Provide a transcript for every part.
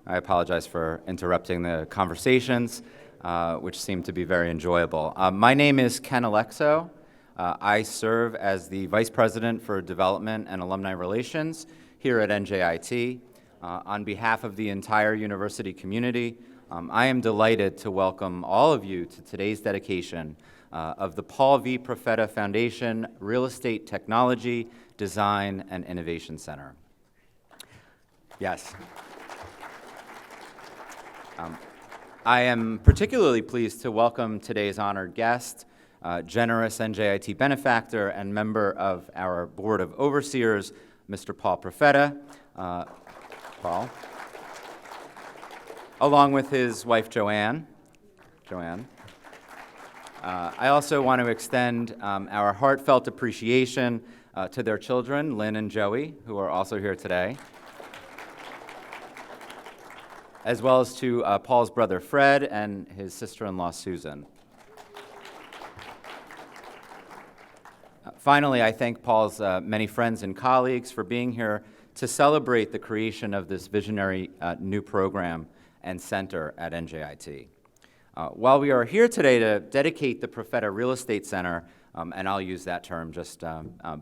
I apologize for interrupting the conversations, which seem to be very enjoyable. My name is Ken Alexo. I serve as the Vice President for Development and Alumni Relations here at NJIT. On behalf of the entire university community, I am delighted to welcome all of you to today's dedication of the Paul V. Profeta Foundation Real Estate Technology, Design, and Innovation Center. Yes. I am particularly pleased to welcome today's honored guest, generous NJIT benefactor and member of our Board of Overseers, Mr. Paul Profeta. Paul. Along with his wife, Joanne. I also want to extend our heartfelt appreciation to their children, Lynn and Joey, who are also here today, as well as to Paul's brother, Fred, and his sister-in-law, Susan. Finally, I thank Paul's many friends and colleagues for being here to celebrate the creation of this visionary new program and center at NJIT. While we are here today to dedicate the Profeta Real Estate Center, and I'll use that term just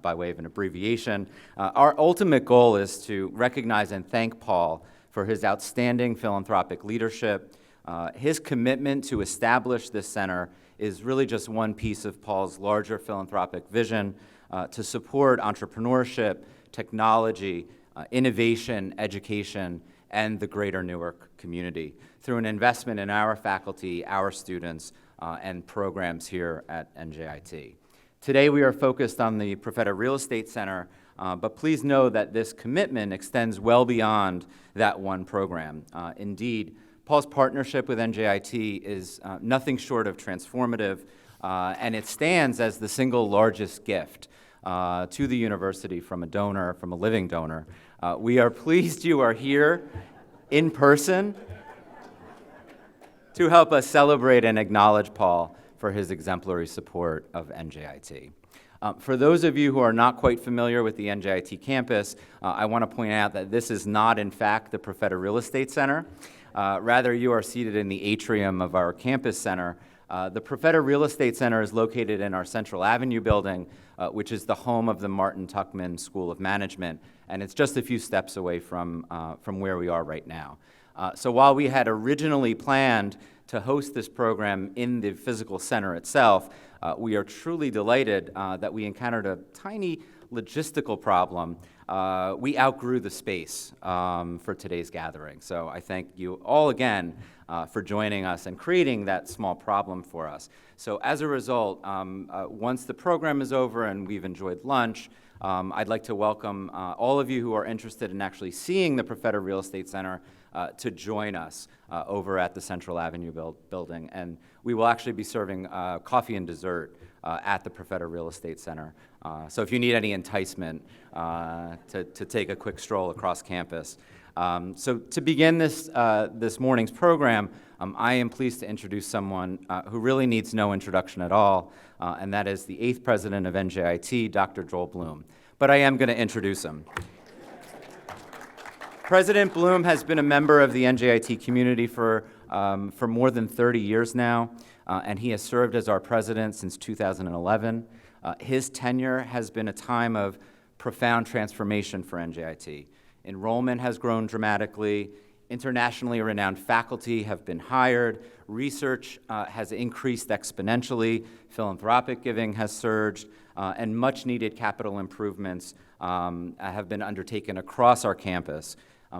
by way of an abbreviation, our ultimate goal is to recognize and thank Paul for his outstanding philanthropic leadership. His commitment to establish this center is really just one piece of Paul's larger philanthropic vision to support entrepreneurship, technology, innovation, education, and the greater Newark community through an investment in our faculty, our students, and programs here at NJIT. Today we are focused on the Profeta Real Estate Center, but please know that this commitment extends well beyond that one program. Indeed, Paul's partnership with NJIT is nothing short of transformative, and it stands as the single largest gift to the university from a living donor. We are pleased you are here in person to help us celebrate and acknowledge Paul for his exemplary support of NJIT. For those of you who are not quite familiar with the NJIT campus, I want to point out that this is not, in fact, the Profeta Real Estate Center. Rather, you are seated in the atrium of our campus center. The Profeta Real Estate Center is located in our Central Avenue building, which is the home of the Martin Tuckman School of Management, and it's just a few steps away from where we are right now. So while we had originally planned to host this program in the physical center itself, we are truly delighted that we encountered a tiny logistical problem. We outgrew the space for today's gathering. So I thank you all again for joining us and creating that small problem for us. So as a result, once the program is over and we've enjoyed lunch, I'd like to welcome all of you who are interested in actually seeing the Profeta Real Estate Center to join us over at the Central Avenue building. And we will actually be serving coffee and dessert at the Profeta Real Estate Center. So if you need any enticement to take a quick stroll across campus. So to begin this morning's program, I am pleased to introduce someone who really needs no introduction at all, and that is the 8th president of NJIT, Dr. Joel Bloom. But I am going to introduce him. President Bloom has been a member of the NJIT community for more than 30 years now, and he has served as our president since 2011. His tenure has been a time of profound transformation for NJIT. Enrollment has grown dramatically, internationally renowned faculty have been hired, research has increased exponentially, philanthropic giving has surged, and much-needed capital improvements have been undertaken across our campus.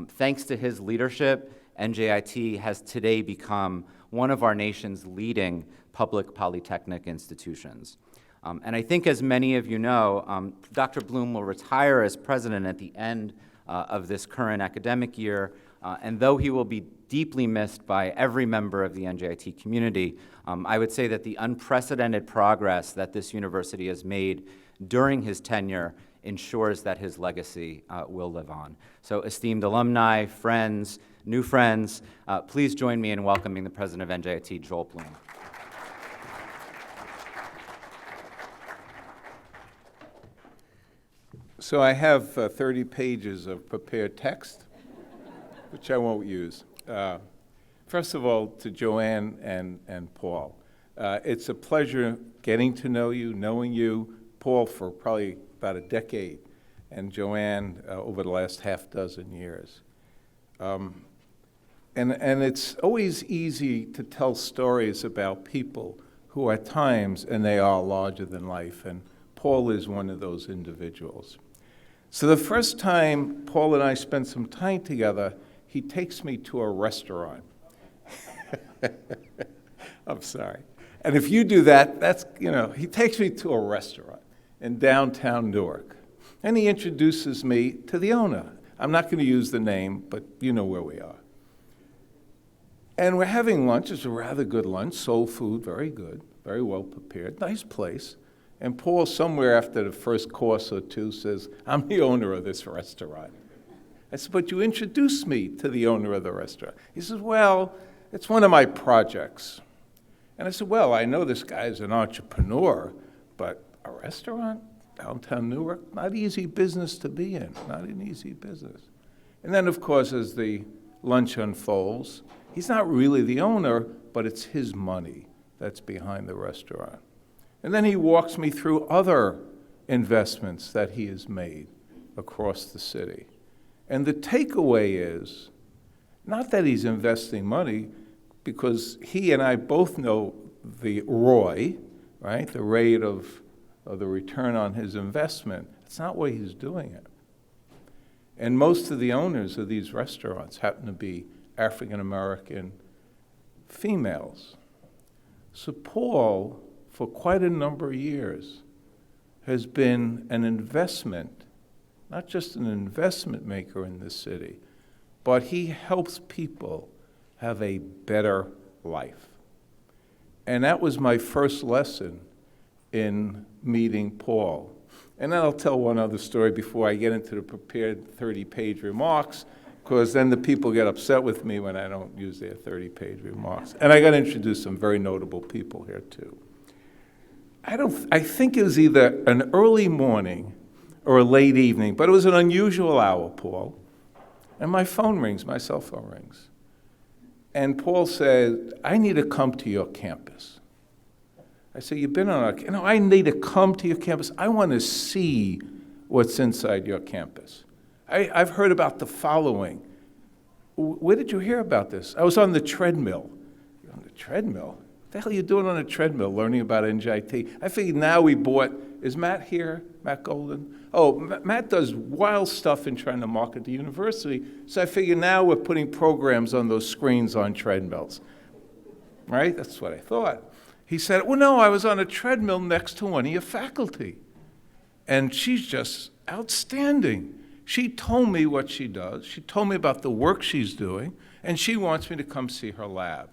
Thanks to his leadership, NJIT has today become one of our nation's leading public polytechnic institutions. And I think, as many of you know, Dr. Bloom will retire as president at the end of this current academic year, and though he will be deeply missed by every member of the NJIT community, I would say that the unprecedented progress that this university has made during his tenure ensures that his legacy will live on. So esteemed alumni, friends, new friends, please join me in welcoming the president of NJIT, Joel Bloom. So I have 30 pages of prepared text, which I won't use. First of all, to Joanne and Paul, it's a pleasure getting to know you, knowing you, Paul, for probably about a decade, and Joanne over the last half dozen years. And it's always easy to tell stories about people who at times, and they are larger than life, and Paul is one of those individuals. So the first time Paul and I spent some time together, he takes me to a restaurant. I'm sorry. And if you do that, that's, he takes me to a restaurant in downtown Newark. And he introduces me to the owner. I'm not going to use the name, but you know where we are. And we're having lunch. It's a rather good lunch, soul food, very good, very well prepared, nice place. And Paul, somewhere after the first course or two, says, I'm the owner of this restaurant. I said, but you introduced me to the owner of the restaurant. He says, well, it's one of my projects. And I said, well, I know this guy is an entrepreneur, but a restaurant, downtown Newark, not easy business to be in, not an easy business. And then, of course, as the lunch unfolds, he's not really the owner, but it's his money that's behind the restaurant. And then he walks me through other investments that he has made across the city. And the takeaway is not that he's investing money, because he and I both know the ROI, right, the rate of the return on his investment. It's not why he's doing it. And most of the owners of these restaurants happen to be African American females. So Paul, for quite a number of years, has been an investment, not just an investment maker in this city, but he helps people have a better life. And that was my first lesson in meeting Paul. And then I'll tell one other story before I get into the prepared 30-page remarks, because then the people get upset with me when I don't use their 30-page remarks. And I got to introduce some very notable people here, too. I think it was either an early morning or a late evening, but it was an unusual hour, Paul. And my phone rings, my cell phone rings. And Paul said, I need to come to your campus. I said, you've been on our campus? No, I need to come to your campus. I want to see what's inside your campus. I've heard about the following. Where did you hear about this? I was on the treadmill. You're on the treadmill? What the hell are you doing on a treadmill learning about Njit? I figured now we bought, is Matt here? Matt Golden? Oh, Matt does wild stuff in trying to market the university, so I figure now we're putting programs on those screens on treadmills. Right? That's what I thought. He said, well, no, I was on a treadmill next to one of your faculty. And she's just outstanding. She told me what she does. She told me about the work she's doing, and she wants me to come see her lab.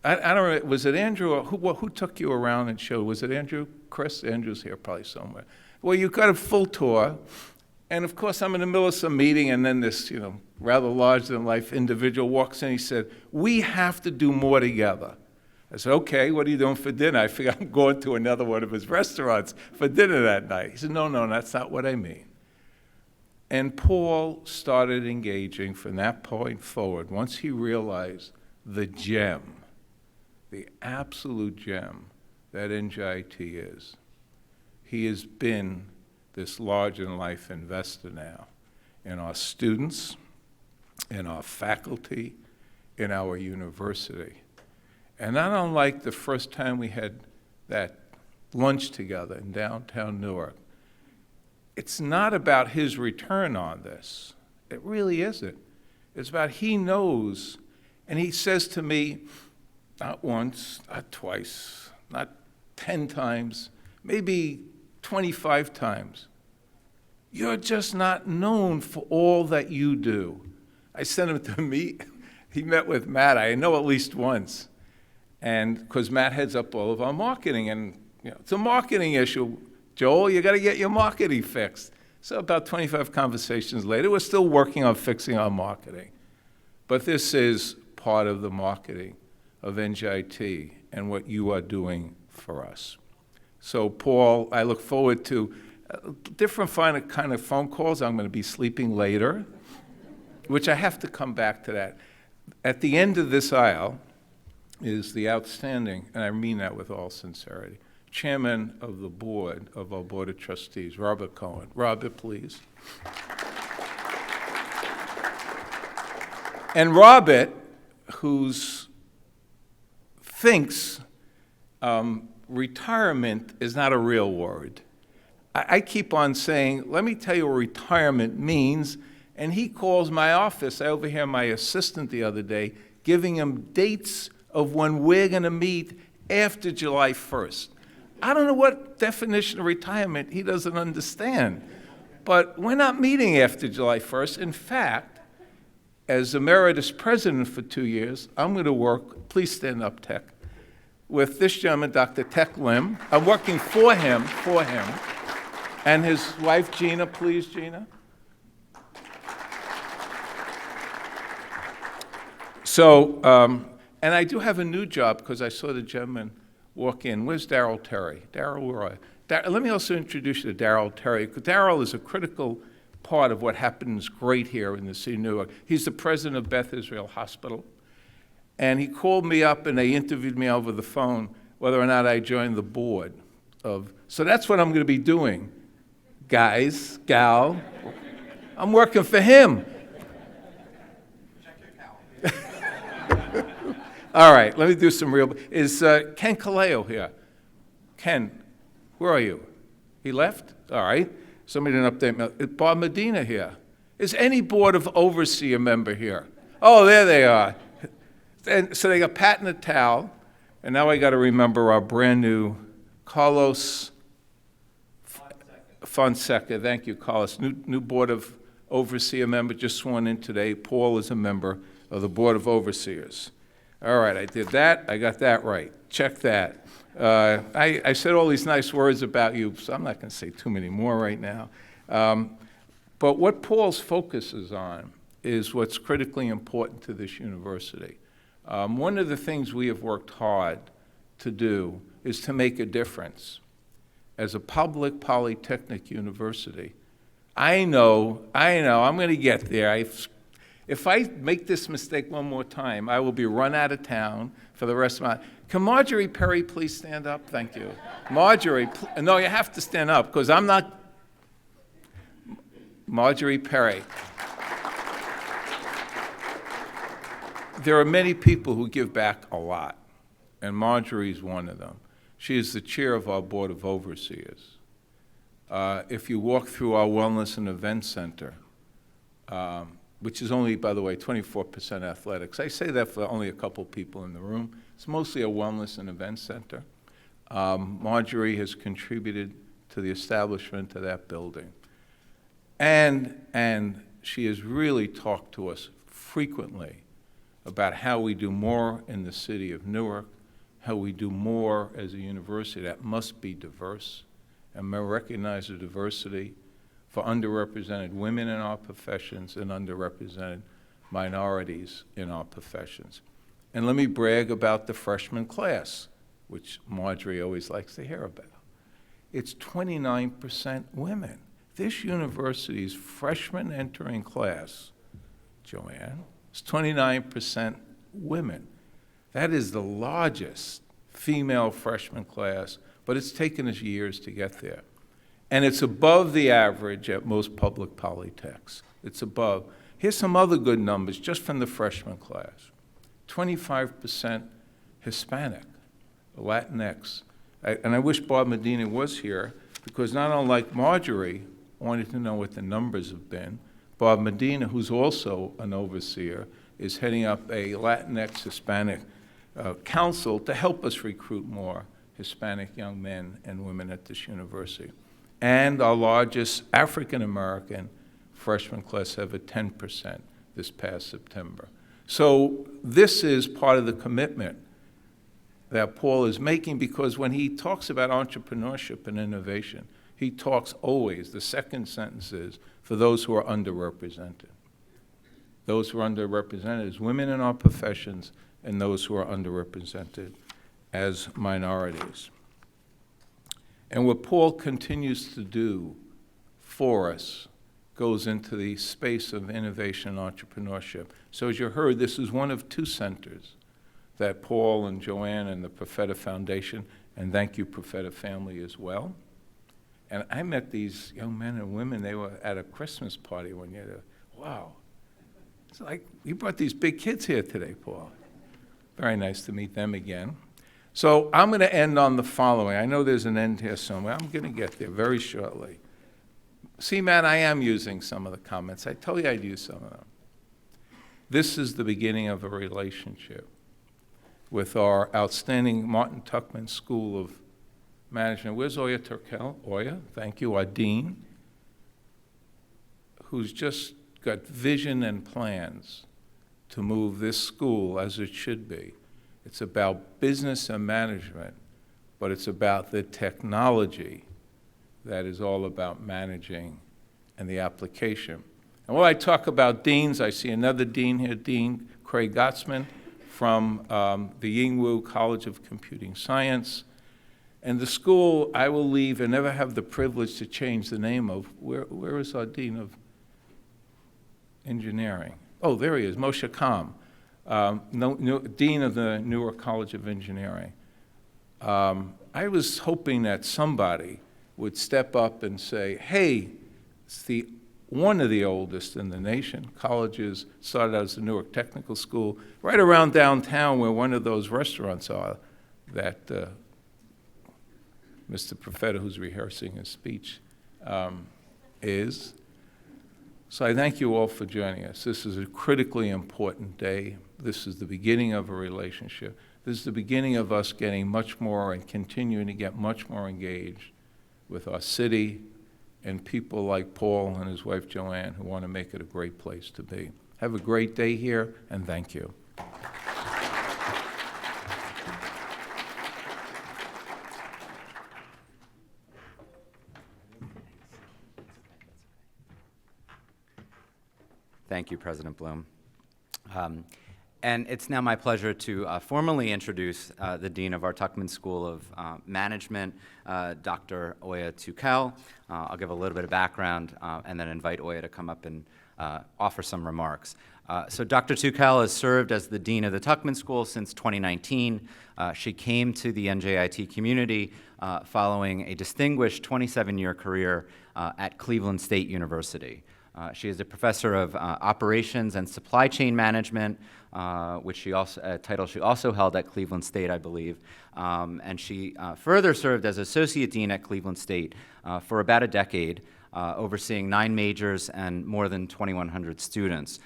I don't know, was it Andrew, or who took you around and showed? Was it Andrew? Chris? Andrew's here probably somewhere. Well, you got a full tour, and of course I'm in the middle of some meeting, and then this, rather larger-than-life individual walks in. He said, we have to do more together. I said, okay, what are you doing for dinner? I figure I'm going to another one of his restaurants for dinner that night. He said, no, that's not what I mean. And Paul started engaging from that point forward, once he realized the gem, the absolute gem that Njit is. He has been this larger-than-life investor now in our students, in our faculty, in our university. And not unlike the first time we had that lunch together in downtown Newark, it's not about his return on this. It really isn't. It's about he knows, and he says to me, not once, not twice, not 10 times, maybe 25 times, you're just not known for all that you do. I sent him to meet. He met with Matt, I know at least once. And because Matt heads up all of our marketing, and it's a marketing issue. Joel, you got to get your marketing fixed. So about 25 conversations later, we're still working on fixing our marketing. But this is part of the marketing of Njit and what you are doing for us. So Paul, I look forward to different kind of phone calls. I'm going to be sleeping later, which I have to come back to that. At the end of this aisle is the outstanding, and I mean that with all sincerity, Chairman of the board of our Board of Trustees, Robert Cohen. Robert, please. And Robert, who thinks retirement is not a real word. I keep on saying, let me tell you what retirement means, and he calls my office. I overheard my assistant the other day giving him dates of when we're going to meet after July 1st. I don't know what definition of retirement he doesn't understand, but we're not meeting after July 1st. In fact, as emeritus president for 2 years, I'm going to work, please stand up, Tech, with this gentleman, Dr. Tech Lim. I'm working for him, and his wife, Gina. Please, Gina. So, and I do have a new job because I saw the gentleman walk in. Where's Darrell Terry? Darrell, where are you? Let me also introduce you to Darrell Terry. Darrell is a critical part of what happens great here in the city of Newark. He's the president of Beth Israel Hospital. And he called me up and they interviewed me over the phone whether or not I joined the board of. So that's what I'm going to be doing, guys, gal. I'm working for him. Check your calendar. All right, let me do some real. Is Ken Kaleo here? Ken, where are you? He left? All right. Somebody didn't update me. Is Bob Medina here? Is any Board of Overseer member here? Oh, there they are. And so they got Pat and Natal, and now I got to remember our brand new Carlos Fonseca. Thank you, Carlos. New Board of Overseer member, just sworn in today. Paul is a member of the Board of Overseers. All right, I did that. I got that right. Check that. I said all these nice words about you, so I'm not going to say too many more right now. But what Paul's focuses on is what's critically important to this university. One of the things we have worked hard to do is to make a difference. As a public polytechnic university, I know, I'm going to get there. If I make this mistake one more time, I will be run out of town for the rest of my. Can Marjorie Perry please stand up? Thank you. Marjorie, no, you have to stand up because I'm not. Marjorie Perry. There are many people who give back a lot, and Marjorie is one of them. She is the chair of our Board of Overseers. If you walk through our Wellness and Event Center, which is only, by the way, 24% athletics. I say that for only a couple people in the room. It's mostly a wellness and event center. Marjorie has contributed to the establishment of that building. And she has really talked to us frequently about how we do more in the city of Newark, how we do more as a university that must be diverse, and recognize the diversity for underrepresented women in our professions and underrepresented minorities in our professions. And let me brag about the freshman class, which Marjorie always likes to hear about. It's 29% women. This university's freshman entering class, Joanne, is 29% women. That is the largest female freshman class, but it's taken us years to get there. And it's above the average at most public polytechs. It's above. Here's some other good numbers just from the freshman class. 25% Hispanic, Latinx. And I wish Bob Medina was here because not unlike Marjorie, wanted to know what the numbers have been. Bob Medina, who's also an overseer, is heading up a Latinx Hispanic council to help us recruit more Hispanic young men and women at this university. And our largest African-American freshman class have a 10% this past September. So this is part of the commitment that Paul is making because when he talks about entrepreneurship and innovation, he talks always, the second sentence is, for those who are underrepresented. Those who are underrepresented as women in our professions and those who are underrepresented as minorities. And what Paul continues to do for us goes into the space of innovation and entrepreneurship. So as you heard, this is one of 2 centers that Paul and Joanne and the Profeta Foundation, and thank you, Profeta family, as well. And I met these young men and women. They were at a Christmas party one year. Wow. It's like, you brought these big kids here today, Paul. Very nice to meet them again. So I'm going to end on the following. I know there's an end here somewhere. I'm going to get there very shortly. See, Matt, I am using some of the comments. I told you I'd use some of them. This is the beginning of a relationship with our outstanding Martin Tuckman School of Management. Where's Oya Tukel? Oya, thank you, our dean, who's just got vision and plans to move this school as it should be. It's about business and management, but it's about the technology that is all about managing and the application. And when I talk about deans, I see another dean here, Dean Craig Gottsman from the Yingwu College of Computing Science. And the school I will leave and never have the privilege to change the name of. Where is our Dean of Engineering? Oh, there he is, Moshe Kam, Dean of the Newark College of Engineering. I was hoping that somebody would step up and say, hey, it's one of the oldest in the nation. Colleges started out as the Newark Technical School, right around downtown where one of those restaurants are that Mr. Profeta, who's rehearsing his speech, is. So I thank you all for joining us. This is a critically important day. This is the beginning of a relationship. This is the beginning of us getting much more and continuing to get much more engaged with our city and people like Paul and his wife Joanne who want to make it a great place to be. Have a great day here, and thank you. Thank you, President Bloom. And it's now my pleasure to formally introduce the Dean of our Tuckman School of Management, Dr. Oya Tukel. I'll give a little bit of background and then invite Oya to come up and offer some remarks. So Dr. Tukel has served as the Dean of the Tuckman School since 2019. She came to the NJIT community following a distinguished 27-year career at Cleveland State University. She is a professor of operations and supply chain management, which she also a title she also held at Cleveland State, I believe. And she further served as associate dean at Cleveland State for about a decade, overseeing 9 majors and more than 2,100 students.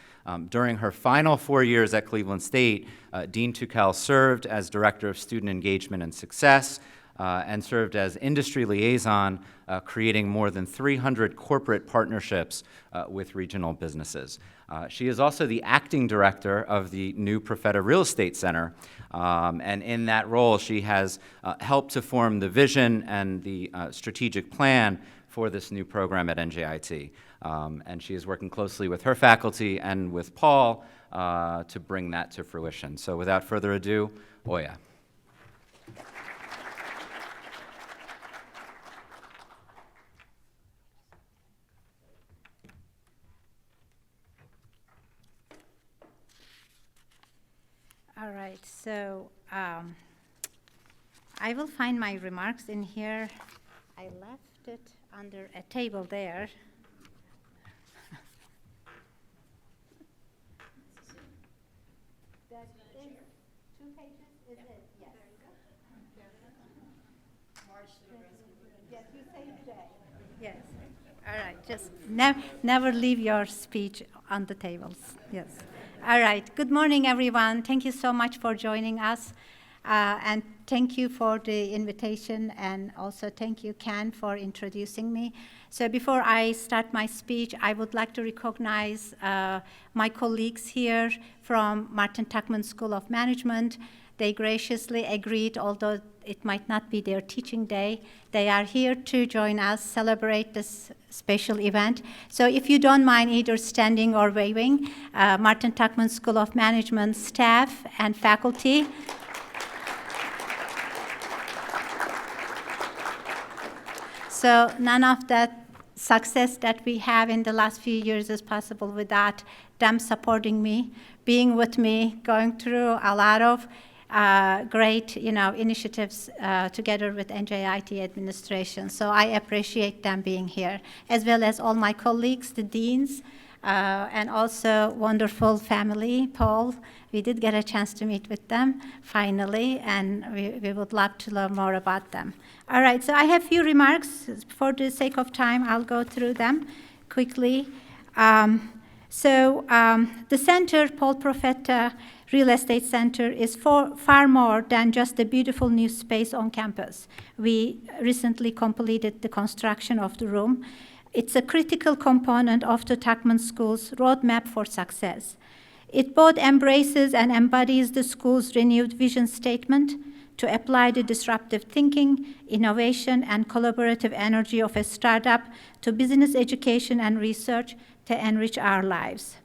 During her final 4 years at Cleveland State, Dean Tukel served as director of student engagement and success, and served as industry liaison, creating more than 300 corporate partnerships with regional businesses. She is also the acting director of the new Profeta Real Estate Center, and in that role she has helped to form the vision and the strategic plan for this new program at NJIT. And she is working closely with her faculty and with Paul to bring that to fruition. So without further ado, Oya. All right, so I will find my remarks in here. I left it under a table there. That is 2 pages, is it? Yes. Yes, you say today. Yes. All right, just never leave your speech on the tables. Yes. All right. Good morning, everyone. Thank you so much for joining us. And thank you for the invitation, and also thank you, Ken, for introducing me. So before I start my speech, I would like to recognize my colleagues here from Martin Tuckman School of Management. They graciously agreed, although it might not be their teaching day. They are here to join us, celebrate this special event. So if you don't mind either standing or waving, Martin Tuckman School of Management staff and faculty. So none of that success that we have in the last few years is possible without them supporting me, being with me, going through a lot of great, initiatives together with NJIT administration. So I appreciate them being here, as well as all my colleagues, the deans, and also wonderful family, Paul. We did get a chance to meet with them finally, and we would love to learn more about them. All right, so I have a few remarks. For the sake of time, I'll go through them quickly. The center, Paul Profeta Real Estate Center, is far more than just a beautiful new space on campus. We recently completed the construction of the room. It's a critical component of the Tuckman School's roadmap for success. It both embraces and embodies the school's renewed vision statement to apply the disruptive thinking, innovation, and collaborative energy of a startup to business education and research to enrich our lives.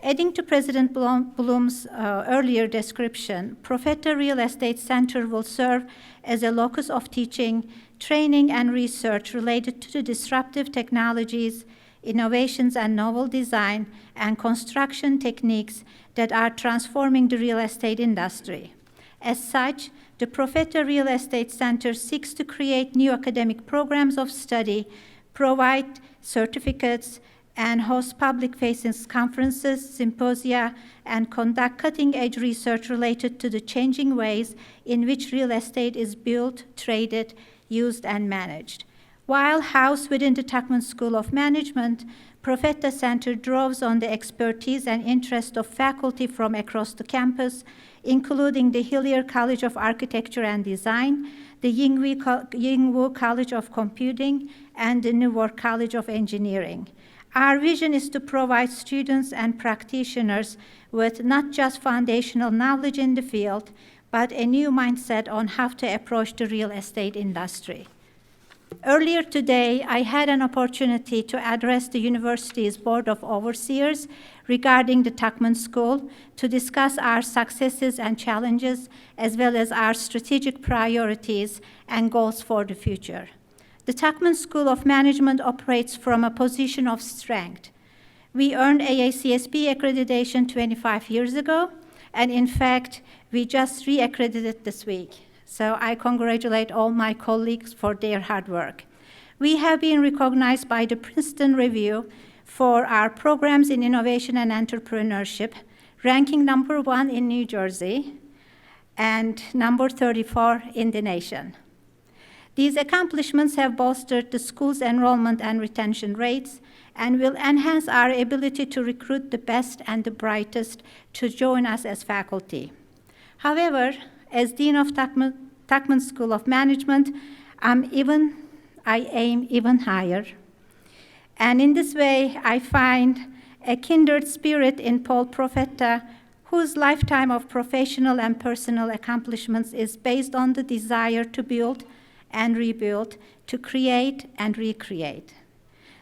Adding to President Bloom's earlier description, Profeta Real Estate Center will serve as a locus of teaching, training, and research related to the disruptive technologies, innovations, and novel design and construction techniques that are transforming the real estate industry. As such, the Profeta Real Estate Center seeks to create new academic programs of study, provide certificates, and host public-facing conferences, symposia, and conduct cutting-edge research related to the changing ways in which real estate is built, traded, used, and managed. While housed within the Tuckman School of Management, Profeta Center draws on the expertise and interest of faculty from across the campus, including the Hillier College of Architecture and Design, the Yingwu College of Computing, and the Newark College of Engineering. Our vision is to provide students and practitioners with not just foundational knowledge in the field, but a new mindset on how to approach the real estate industry. Earlier today, I had an opportunity to address the university's Board of Overseers regarding the Tuckman School to discuss our successes and challenges, as well as our strategic priorities and goals for the future. The Tuckman School of Management operates from a position of strength. We earned AACSB accreditation 25 years ago, and in fact, we just re-accredited this week. So I congratulate all my colleagues for their hard work. We have been recognized by the Princeton Review for our programs in innovation and entrepreneurship, ranking number 1 in New Jersey and number 34 in the nation. These accomplishments have bolstered the school's enrollment and retention rates and will enhance our ability to recruit the best and the brightest to join us as faculty. However, as Dean of Tuckman School of Management, I aim even higher. And in this way, I find a kindred spirit in Paul Profeta, whose lifetime of professional and personal accomplishments is based on the desire to build and rebuild, to create and recreate.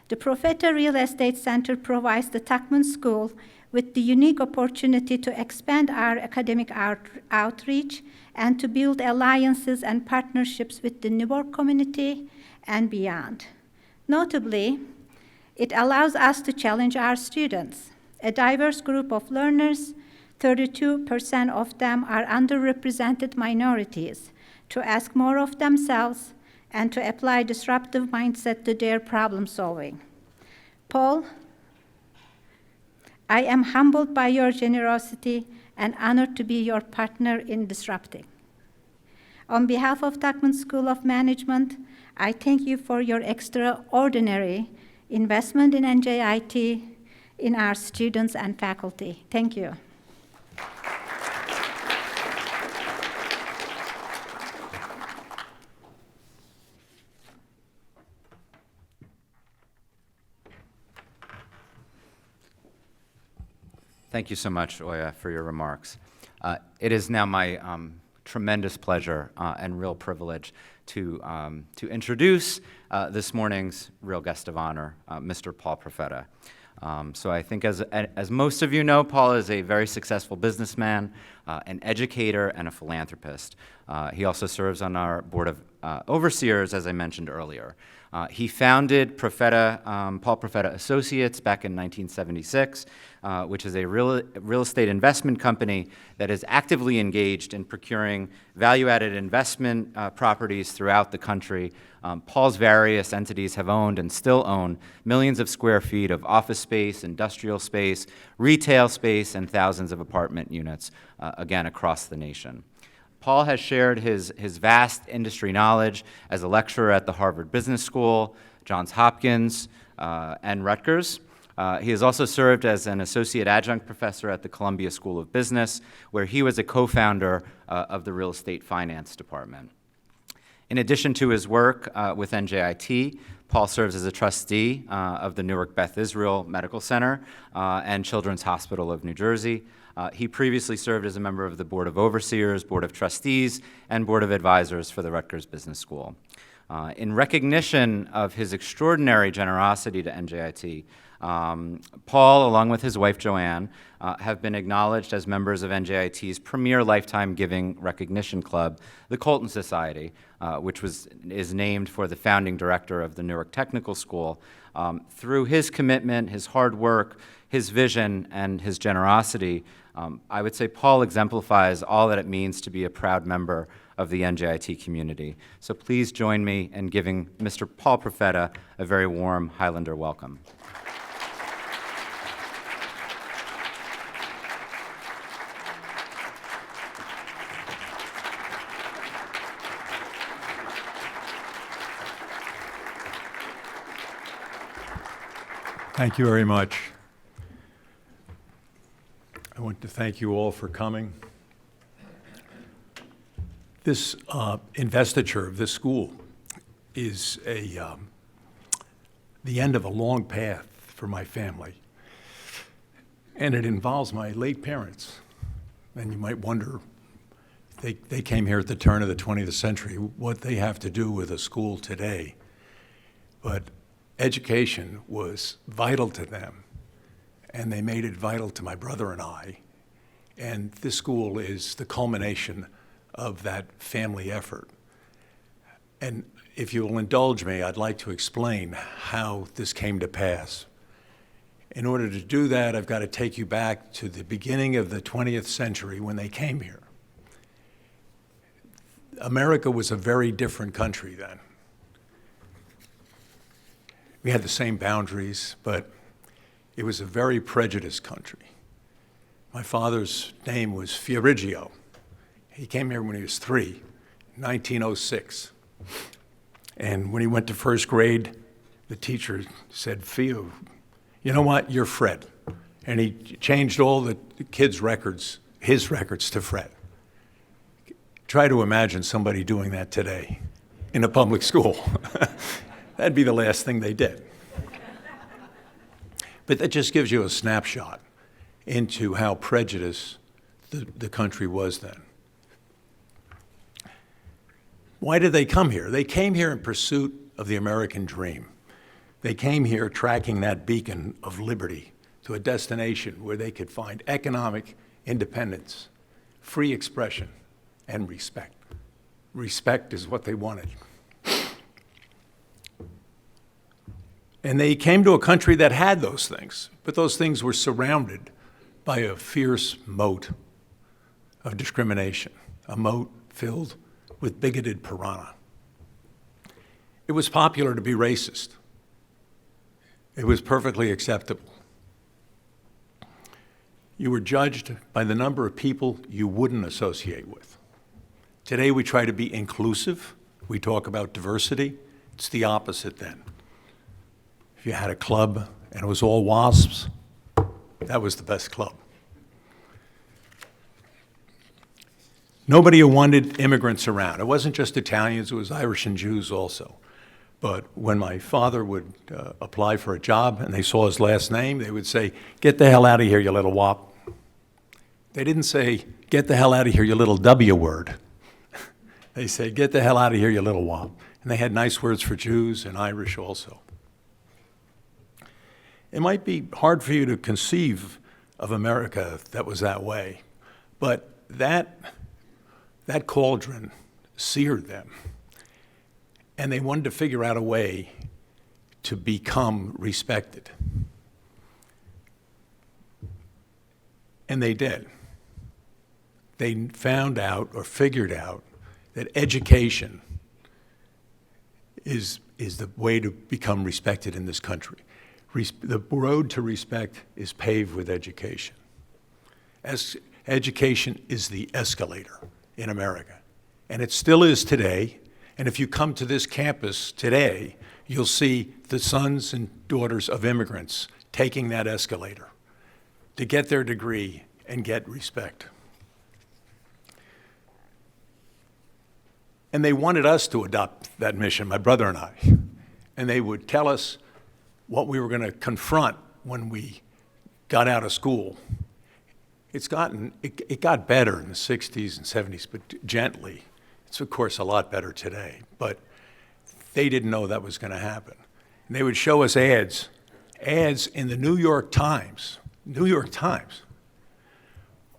The Profeta Real Estate Center provides the Tuckman School with the unique opportunity to expand our academic outreach and to build alliances and partnerships with the Newark community and beyond. Notably, it allows us to challenge our students. A diverse group of learners, 32% of them are underrepresented minorities, to ask more of themselves and to apply disruptive mindset to their problem solving. Paul, I am humbled by your generosity and honored to be your partner in disrupting. On behalf of Tuckman School of Management, I thank you for your extraordinary investment in NJIT, in our students and faculty. Thank you. Thank you so much, Oya, for your remarks. It is now my tremendous pleasure and real privilege to introduce this morning's real guest of honor, Mr. Paul Profeta. So I think as most of you know, Paul is a very successful businessman, an educator, and a philanthropist. He also serves on our board of overseers, as I mentioned earlier. He founded Profeta, Paul Profeta Associates back in 1976, which is a real estate investment company that is actively engaged in procuring value-added investment properties throughout the country. Paul's various entities have owned and still own millions of square feet of office space, industrial space, retail space, and thousands of apartment units, again, across the nation. Paul has shared his vast industry knowledge as a lecturer at the Harvard Business School, Johns Hopkins, and Rutgers. He has also served as an associate adjunct professor at the Columbia School of Business, where he was a co-founder of the real estate finance department. In addition to his work with NJIT, Paul serves as a trustee of the Newark Beth Israel Medical Center and Children's Hospital of New Jersey. He previously served as a member of the Board of Overseers, Board of Trustees, and Board of Advisors for the Rutgers Business School. In recognition of his extraordinary generosity to NJIT, Paul, along with his wife Joanne, have been acknowledged as members of NJIT's premier lifetime giving recognition club, the Colton Society, which is named for the founding director of the Newark Technical School. Through his commitment, his hard work, his vision, and his generosity, I would say Paul exemplifies all that it means to be a proud member of the NJIT community. So please join me in giving Mr. Paul Profeta a very warm Highlander welcome. Thank you very much. I want to thank you all for coming. This investiture of this school is the end of a long path for my family, and it involves my late parents. And you might wonder, they came here at the turn of the 20th century, what they have to do with a school today. But education was vital to them, and they made it vital to my brother and I. And this school is the culmination of that family effort. And if you will indulge me, I'd like to explain how this came to pass. In order to do that, I've got to take you back to the beginning of the 20th century when they came here. America was a very different country then. We had the same boundaries, but it was a very prejudiced country. My father's name was Fiorigio. He came here when he was 3, 1906. And when he went to first grade, the teacher said, Fio, you know what, you're Fred. And he changed all the kids' records, his records, to Fred. Try to imagine somebody doing that today in a public school. That'd be the last thing they did. But that just gives you a snapshot into how prejudiced the country was then. Why did they come here? They came here in pursuit of the American dream. They came here tracking that beacon of liberty to a destination where they could find economic independence, free expression, and respect. Respect is what they wanted. And they came to a country that had those things, but those things were surrounded by a fierce moat of discrimination, a moat filled with bigoted piranha. It was popular to be racist. It was perfectly acceptable. You were judged by the number of people you wouldn't associate with. Today we try to be inclusive. We talk about diversity. It's the opposite then. If you had a club and it was all WASPs, that was the best club. Nobody wanted immigrants around. It wasn't just Italians, it was Irish and Jews also. But when my father would apply for a job and they saw his last name, they would say, get the hell out of here, you little wop. They didn't say, get the hell out of here, you little W word. They said, get the hell out of here, you little wop. And they had nice words for Jews and Irish also. It might be hard for you to conceive of America that was that way, but that cauldron seared them, and they wanted to figure out a way to become respected. And they did. They found out or figured out that education is the way to become respected in this country. The road to respect is paved with education. Education is the escalator in America, and it still is today. And if you come to this campus today, you'll see the sons and daughters of immigrants taking that escalator to get their degree and get respect. And they wanted us to adopt that mission, my brother and I. And they would tell us what we were going to confront when we got out of school. It got better in the 60s and 70s, but gently. It's, of course, a lot better today. But they didn't know that was going to happen. And they would show us ads in the New York Times.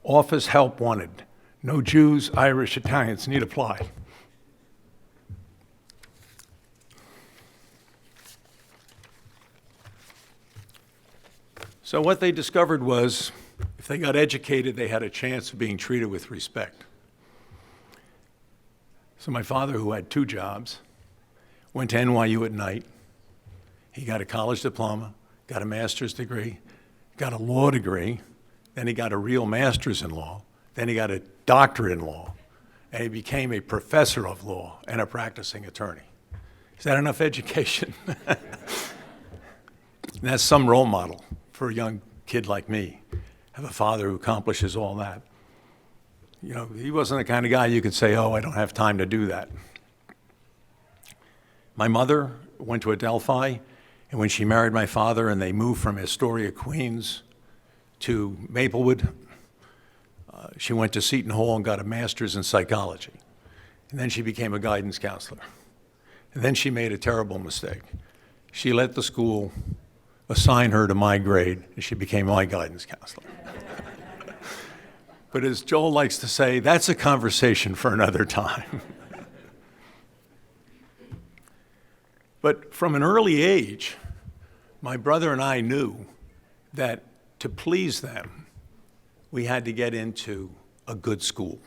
Office help wanted. No Jews, Irish, Italians need apply. So what they discovered was, if they got educated, they had a chance of being treated with respect. So my father, who had 2 jobs, went to NYU at night. He got a college diploma, got a master's degree, got a law degree, then he got a real master's in law, then he got a doctorate in law, and he became a professor of law and a practicing attorney. Is that enough education? And that's some role model for a young kid like me. Have a father who accomplishes all that. You know, he wasn't the kind of guy you could say, oh, I don't have time to do that. My mother went to Adelphi, and when she married my father and they moved from Astoria, Queens to Maplewood, she went to Seton Hall and got a master's in psychology. And then she became a guidance counselor. And then she made a terrible mistake. She let the school assign her to my grade, and she became my guidance counselor. But as Joel likes to say, that's a conversation for another time. But from an early age, my brother and I knew that to please them, we had to get into a good school.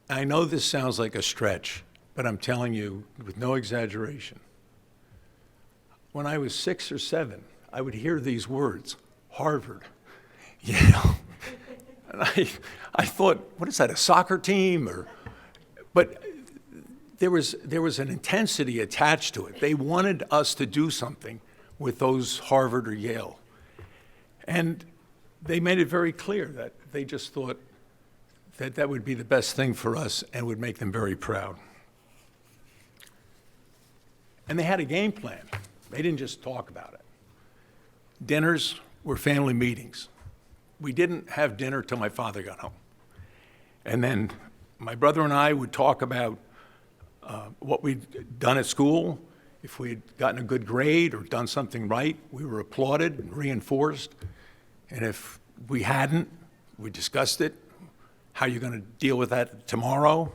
I know this sounds like a stretch, but I'm telling you with no exaggeration. When I was 6 or 7, I would hear these words, Harvard, Yale. And I thought, what is that, a soccer team? But there was an intensity attached to it. They wanted us to do something with those Harvard or Yale. And they made it very clear that they just thought that that would be the best thing for us and would make them very proud. And they had a game plan. They didn't just talk about it. Dinners were family meetings. We didn't have dinner till my father got home. And then my brother and I would talk about what we'd done at school. If we had gotten a good grade or done something right, we were applauded and reinforced. And if we hadn't, we discussed it. How are you going to deal with that tomorrow?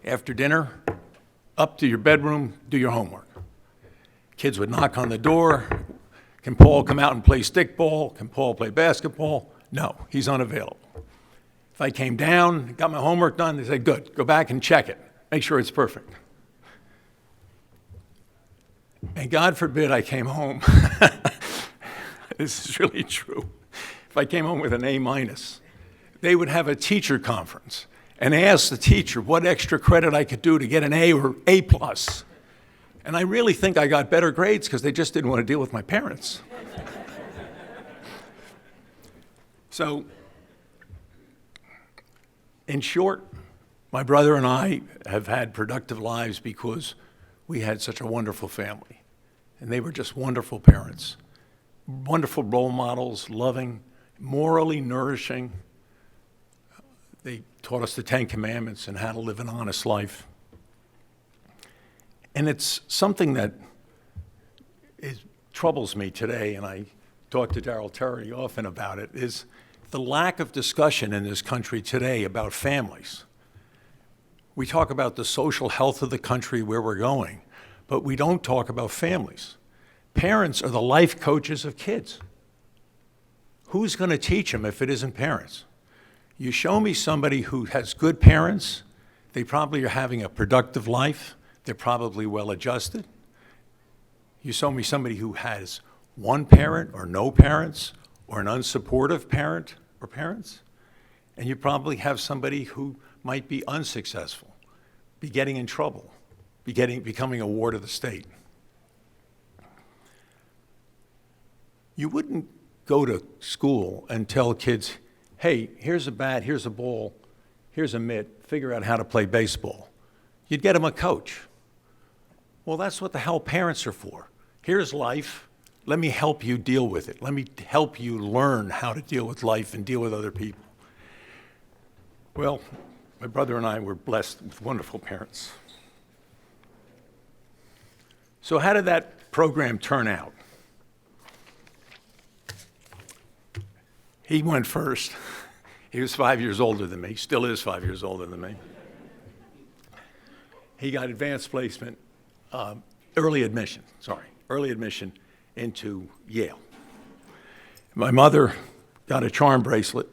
After dinner, up to your bedroom, do your homework. Kids would knock on the door. Can Paul come out and play stickball? Can Paul play basketball? No, he's unavailable. If I came down, got my homework done, they said, good, go back and check it. Make sure it's perfect. And God forbid I came home. This is really true. If I came home with an A-, they would have a teacher conference and ask the teacher what extra credit I could do to get an A or A+. And I really think I got better grades because they just didn't want to deal with my parents. So, in short, my brother and I have had productive lives because we had such a wonderful family. And they were just wonderful parents, wonderful role models, loving, morally nourishing. They taught us the 10 Commandments and how to live an honest life. And it's something that troubles me today, and I talk to Darrell Terry often about it, is the lack of discussion in this country today about families. We talk about the social health of the country, where we're going, but we don't talk about families. Parents are the life coaches of kids. Who's going to teach them if it isn't parents? You show me somebody who has good parents, they probably are having a productive life, they're probably well adjusted. You show me somebody who has one parent or no parents, or an unsupportive parent or parents, and you probably have somebody who might be unsuccessful, be getting in trouble, becoming a ward of the state. You wouldn't go to school and tell kids, hey, here's a bat, here's a ball, here's a mitt, figure out how to play baseball. You'd get them a coach. Well, that's what the hell parents are for. Here's life. Let me help you deal with it. Let me help you learn how to deal with life and deal with other people. Well, my brother and I were blessed with wonderful parents. So how did that program turn out? He went first. He was 5 years older than me, still is 5 years older than me. He got advanced placement, early admission into Yale. My mother got a charm bracelet,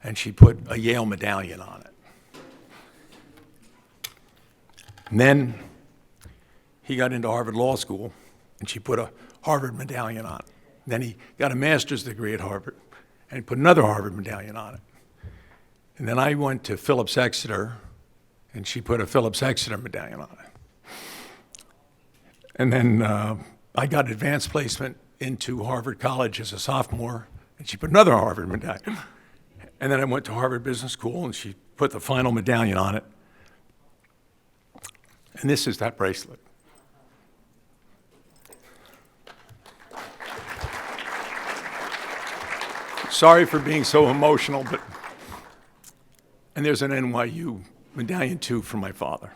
and she put a Yale medallion on it. And then he got into Harvard Law School, and she put a Harvard medallion on it. Then he got a master's degree at Harvard, and put another Harvard medallion on it. And then I went to Phillips Exeter, and she put a Phillips Exeter medallion on it. And then I got advanced placement into Harvard College as a sophomore, and she put another Harvard medallion. And then I went to Harvard Business School, and she put the final medallion on it. And this is that bracelet. Sorry for being so emotional, but, and there's an NYU medallion too from my father.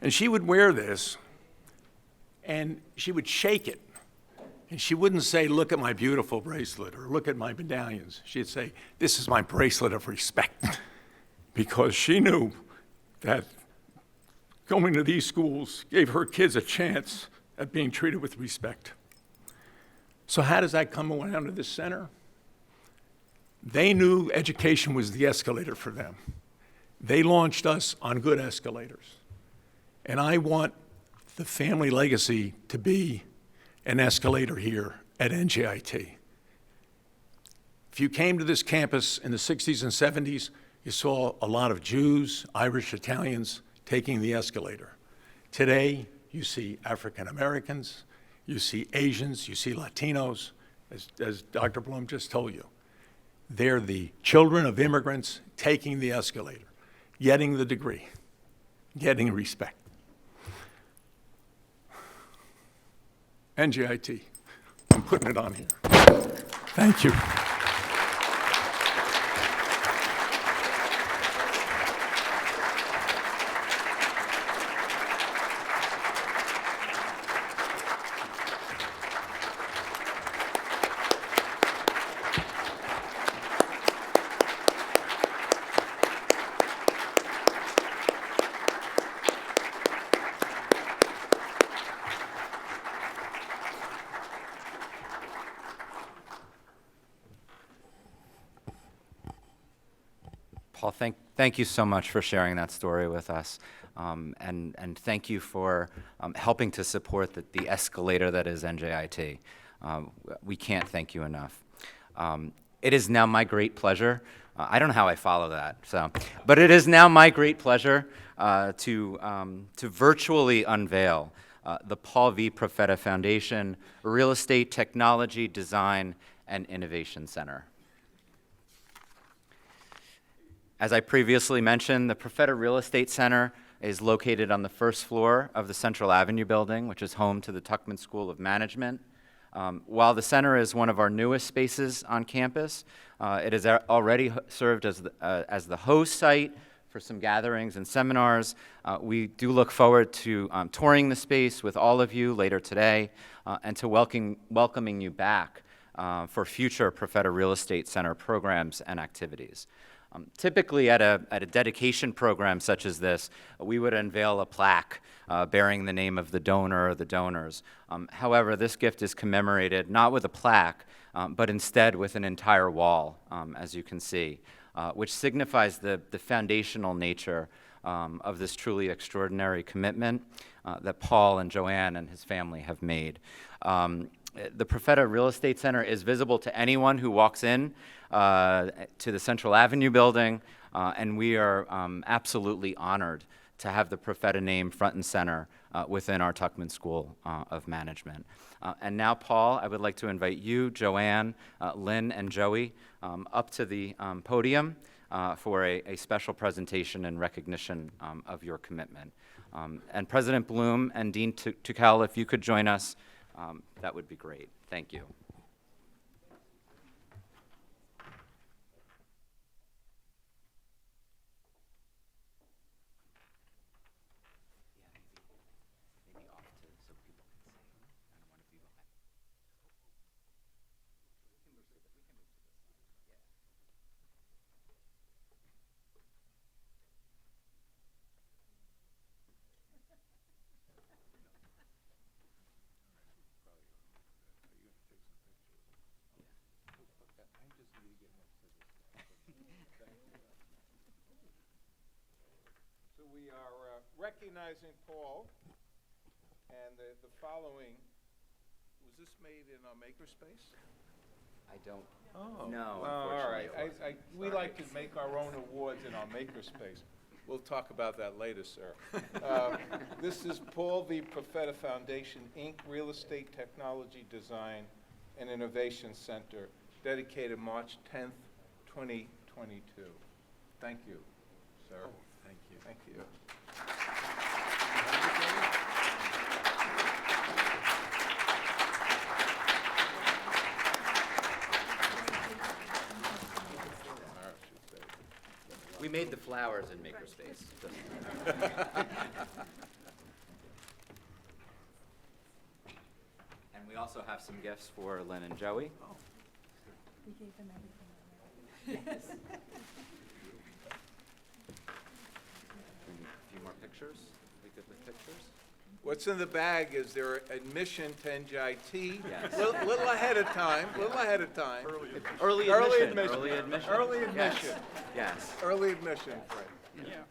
And she would wear this, and she would shake it. And she wouldn't say, look at my beautiful bracelet, or look at my medallions. She'd say, this is my bracelet of respect. Because she knew that going to these schools gave her kids a chance at being treated with respect. So how does that come around to this center? They knew education was the escalator for them. They launched us on good escalators. And I want the family legacy to be an escalator here at NJIT. If you came to this campus in the 60s and 70s, you saw a lot of Jews, Irish, Italians taking the escalator. Today, you see African Americans, you see Asians, you see Latinos, as Dr. Blum just told you. They're the children of immigrants taking the escalator, getting the degree, getting respect. NJIT, I'm putting it on here. Thank you. Paul, thank you so much for sharing that story with us, and thank you for helping to support the escalator that is NJIT. We can't thank you enough. It is now my great pleasure. I don't know how I follow that, but it is now my great pleasure to virtually unveil the Paul V. Profeta Foundation Real Estate Technology, Design, and Innovation Center. As I previously mentioned, the Profeta Real Estate Center is located on the first floor of the Central Avenue building, which is home to the Tuckman School of Management. While the center is one of our newest spaces on campus, it has already served as the host site for some gatherings and seminars. We do look forward to touring the space with all of you later today and to welcoming you back for future Profeta Real Estate Center programs and activities. Typically, at a dedication program such as this, we would unveil a plaque bearing the name of the donor or the donors. However, this gift is commemorated not with a plaque, but instead with an entire wall, as you can see, which signifies the foundational nature of this truly extraordinary commitment that Paul and Joanne and his family have made. The Profeta Real Estate Center is visible to anyone who walks in to the Central Avenue building, and we are absolutely honored to have the Profeta name front and center within our Tuckman School of Management. And now, Paul, I would like to invite you, Joanne, Lynn, and Joey up to the podium for a special presentation in recognition of your commitment. And President Bloom and Dean Tukel, if you could join us, that would be great. Thank you. So we are recognizing Paul, and the following, was this made in our makerspace? I don't Oh. know. All right. Unfortunately, We like to make our own awards in our makerspace. We'll talk about that later, sir. This is Paul the Profeta Foundation, Inc., Real Estate Technology Design and Innovation Center, dedicated March 10th, 2022. Thank you, sir. Thank you. Thank you. We made the flowers in makerspace. And we also have some gifts for Lynn and Joey. We gave them everything already. Yes. A few more pictures. We good with pictures? What's in the bag is their admission to NJIT. Yes. Little ahead of time, little ahead of time. Early Early admission. admission. Early admission. Early admission. Yes. Early admission, Fred. Yeah.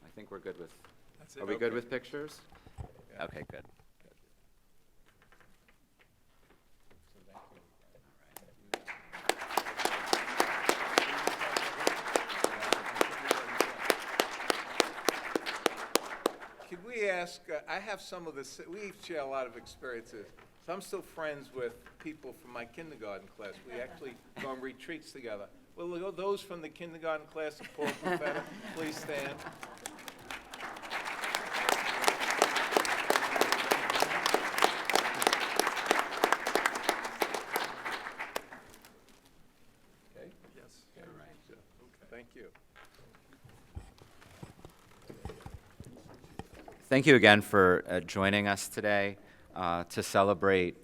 I think we're good with. That's it. Are we good Okay. with pictures? Yeah. Okay, good. Could we ask, I have some of this, we share a lot of experiences. So I'm still friends with people from my kindergarten class. We actually go on retreats together. Will those from the kindergarten class of Paul Profeta please stand? Okay? Yes. Okay, so, thank you. Thank you again for joining us today to celebrate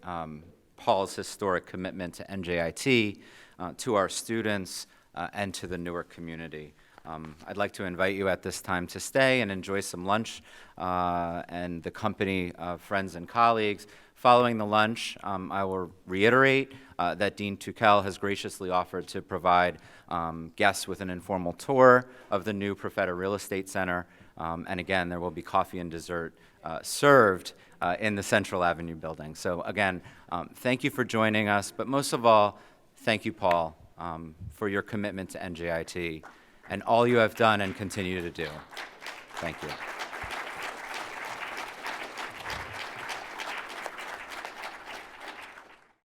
Paul's historic commitment to NJIT, to our students, and to the Newark community. I'd like to invite you at this time to stay and enjoy some lunch and the company of friends and colleagues. Following the lunch, I will reiterate that Dean Tukel has graciously offered to provide guests with an informal tour of the new Profeta Real Estate Center. And again, there will be coffee and dessert served in the Central Avenue building. So again, thank you for joining us, but most of all, thank you, Paul, for your commitment to NJIT and all you have done and continue to do. Thank you.